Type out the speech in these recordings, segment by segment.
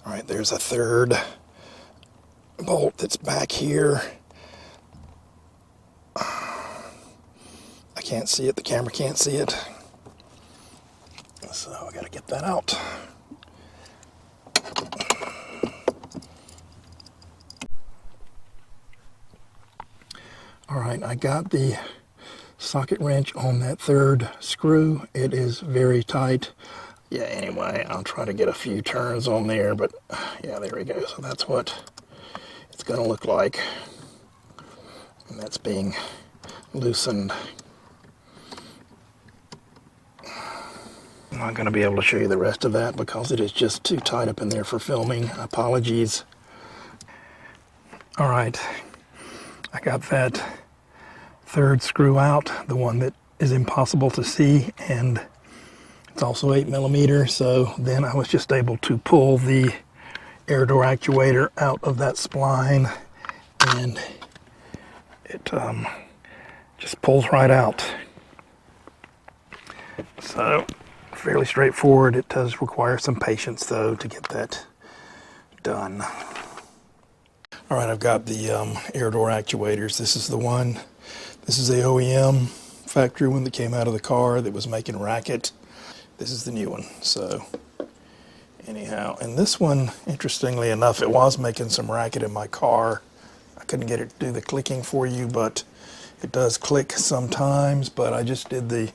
All right, there's a third bolt that's back here. I can't see it, the camera can't see it. So I gotta get that out. All right, I got the socket wrench on that third screw. It is very tight. Yeah, anyway, I'll try to get a few turns on there, but yeah, there we go. So that's what it's going to look like. And that's being loosened. I'm not going to be able to show you the rest of that because it is just too tight up in there for filming. Apologies. All right, I got that third screw out, the one that is impossible to see, and it's also 8mm, so then I was just able to pull the air door actuator out of that spline, and it just pulls right out. So fairly straightforward. It does require some patience though to get that done. All right, I've got the air door actuators. This is the one. This is the OEM factory one that came out of the car that was making racket. This is the new one. So anyhow, and this one, interestingly enough, it was making some racket in my car. I couldn't get it to do the clicking for you, but it does click sometimes. But I just did the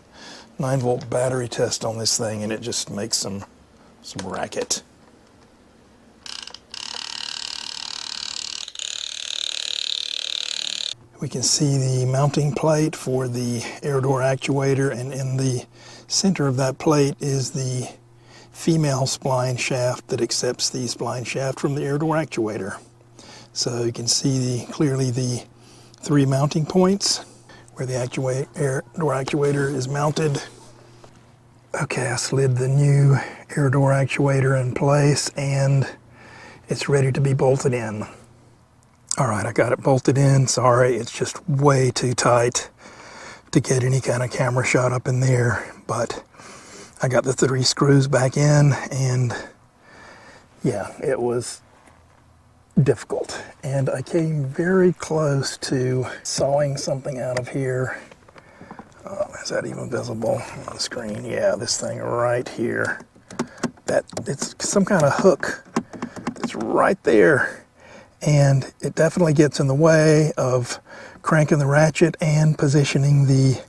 9-volt battery test on this thing, and it just makes some racket. We can see the mounting plate for the air door actuator, and in the center of that plate is the female spline shaft that accepts the spline shaft from the air door actuator. So you can see clearly the 3 mounting points where the air door actuator is mounted. Okay, I slid the new air door actuator in place and it's ready to be bolted in. All right, I got it bolted in. Sorry, it's just way too tight to get any kind of camera shot up in there, but I got the 3 screws back in, and yeah, it was difficult. And I came very close to sawing something out of here. Is that even visible on the screen? Yeah, this thing right here. It's some kind of hook that's right there. And it definitely gets in the way of cranking the ratchet and positioning the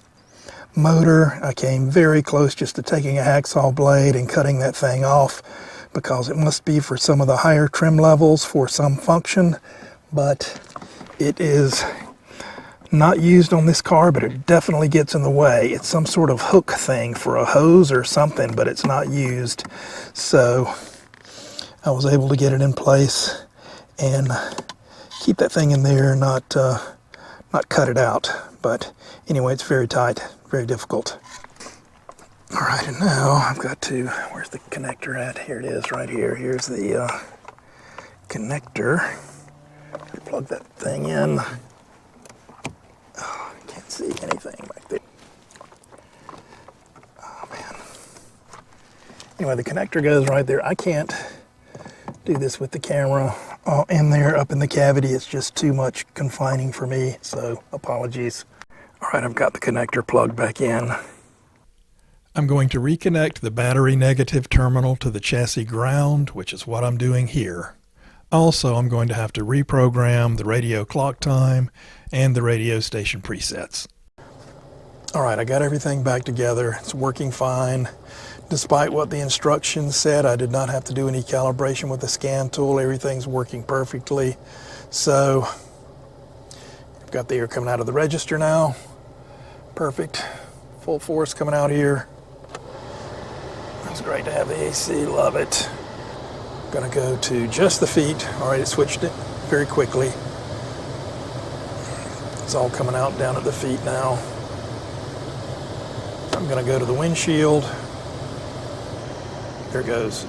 motor. I came very close just to taking a hacksaw blade and cutting that thing off, because it must be for some of the higher trim levels for some function, but it is not used on this car, but it definitely gets in the way. It's some sort of hook thing for a hose or something, but it's not used. So I was able to get it in place and keep that thing in there, not cut it out. But anyway, it's very tight, very difficult. All right, and now I've got to, where's the connector at? Here it is, right here. Here's the connector. Plug that thing in. Oh, I can't see anything back there. Oh, man. Anyway, the connector goes right there. I can't do this with the camera in there up in the cavity. It's just too much confining for me, so apologies. All right, I've got the connector plugged back in. I'm going to reconnect the battery negative terminal to the chassis ground, which is what I'm doing here. Also, I'm going to have to reprogram the radio clock time and the radio station presets. All right, I got everything back together. It's working fine. Despite what the instructions said, I did not have to do any calibration with the scan tool. Everything's working perfectly. So I've got the air coming out of the register now. Perfect. Full force coming out here. It's great to have the AC, love it. Gonna go to just the feet. All right, it switched it very quickly. It's all coming out down at the feet now. I'm gonna go to the windshield. There it goes.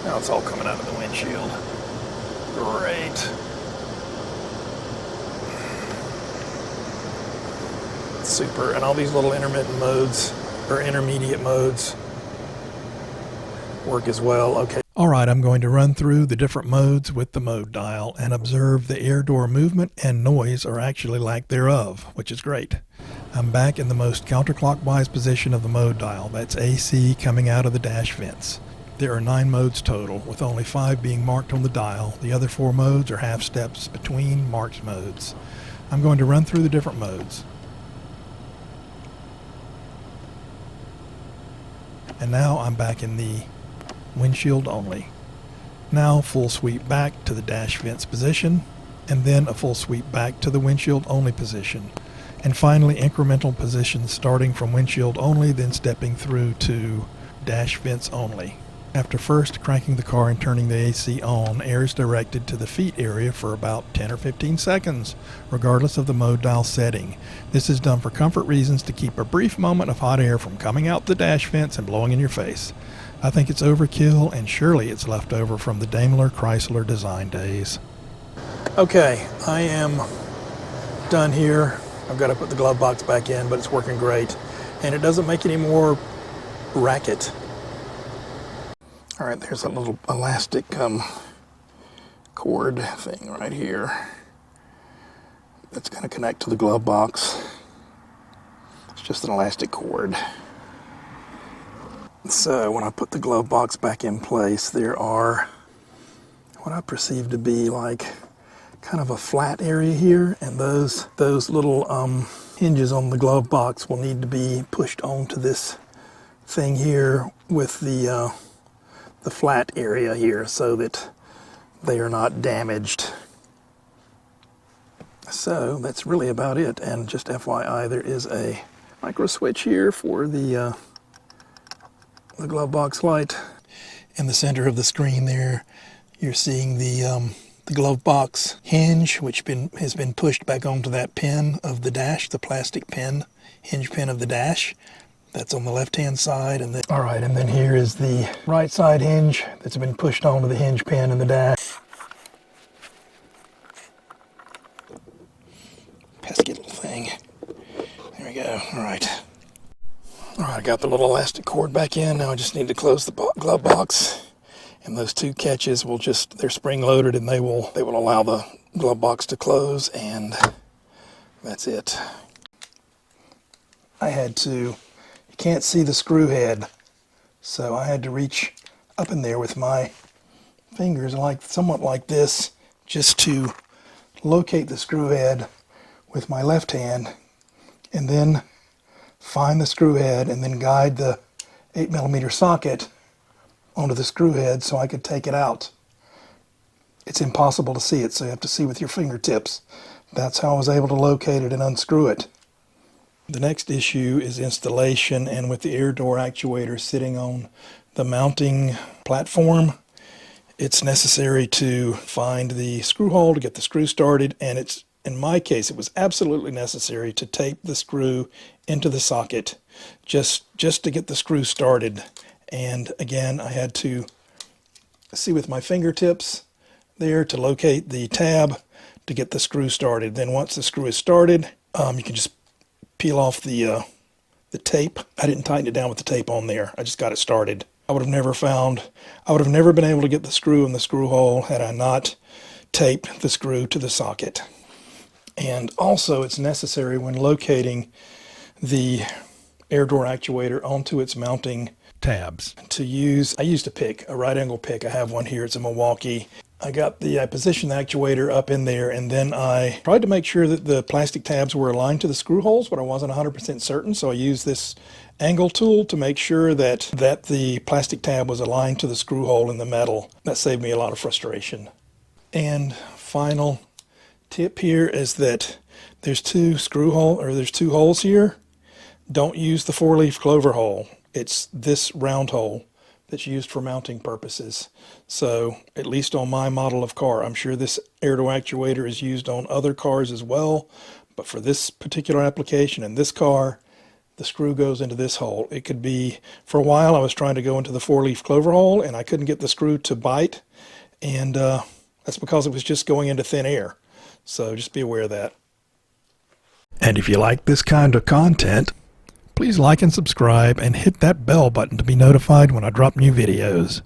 Now it's all coming out of the windshield. Great. Super, and all these little intermittent modes, or intermediate modes, work as well. Okay. Alright, I'm going to run through the different modes with the mode dial and observe the air door movement and noise, or actually lack thereof, which is great. I'm back in the most counterclockwise position of the mode dial. That's AC coming out of the dash vents. There are 9 modes total, with only 5 being marked on the dial. The other 4 modes are half steps between marked modes. I'm going to run through the different modes. And now I'm back in the windshield only. Now full sweep back to the dash vents position, and then a full sweep back to the windshield only position. And finally incremental positions starting from windshield only, then stepping through to dash vents only. After first cranking the car and turning the AC on, air is directed to the feet area for about 10 or 15 seconds, regardless of the mode dial setting. This is done for comfort reasons, to keep a brief moment of hot air from coming out the dash vents and blowing in your face. I think it's overkill, and surely it's left over from the Daimler Chrysler design days. Okay, I am done here. I've got to put the glove box back in, but it's working great. And it doesn't make any more racket. All right, there's a little elastic cord thing right here that's going to connect to the glove box. It's just an elastic cord. So when I put the glove box back in place, there are what I perceive to be like kind of a flat area here, and those little hinges on the glove box will need to be pushed onto this thing here with the flat area here, so that they are not damaged. So that's really about it. And just FYI, there is a micro switch here for the glove box light. In the center of the screen there, you're seeing the glove box hinge, which has been pushed back onto that pin of the dash, the plastic pin, hinge pin of the dash. That's on the left-hand side. And then, all right, and then here is the right side hinge that's been pushed onto the hinge pin in the dash. Pesky little thing. There we go. All right. All right, I got the little elastic cord back in. Now I just need to close the glove box. And those 2 catches will they're spring-loaded, and they will allow the glove box to close, and that's it. You can't see the screw head, so I had to reach up in there with my fingers, somewhat like this, just to locate the screw head with my left hand, and then find the screw head, and then guide the 8mm socket onto the screw head so I could take it out. It's impossible to see it, so you have to see with your fingertips. That's how I was able to locate it and unscrew it. The next issue is installation, and with the air door actuator sitting on the mounting platform, it's necessary to find the screw hole to get the screw started, and in my case, it was absolutely necessary to tape the screw into the socket just to get the screw started. And again, I had to see with my fingertips there to locate the tab to get the screw started. Then once the screw is started, you can just peel off the tape. I didn't tighten it down with the tape on there. I just got it started. I would have never been able to get the screw in the screw hole had I not taped the screw to the socket. And also, it's necessary when locating the air door actuator onto its mounting tabs I used a pick, a right angle pick. I have one here. It's a Milwaukee. I positioned the actuator up in there, and then I tried to make sure that the plastic tabs were aligned to the screw holes, but I wasn't 100% certain, so I used this angle tool to make sure that the plastic tab was aligned to the screw hole in the metal. That saved me a lot of frustration. And final tip here is that there's 2 holes here. Don't use the 4-leaf clover hole. It's this round hole that's used for mounting purposes. So, at least on my model of car, I'm sure this air door actuator is used on other cars as well, but for this particular application in this car, the screw goes into this hole. It could be, for a while I was trying to go into the 4-leaf clover hole and I couldn't get the screw to bite, and that's because it was just going into thin air. So just be aware of that. And if you like this kind of content, please like and subscribe and hit that bell button to be notified when I drop new videos.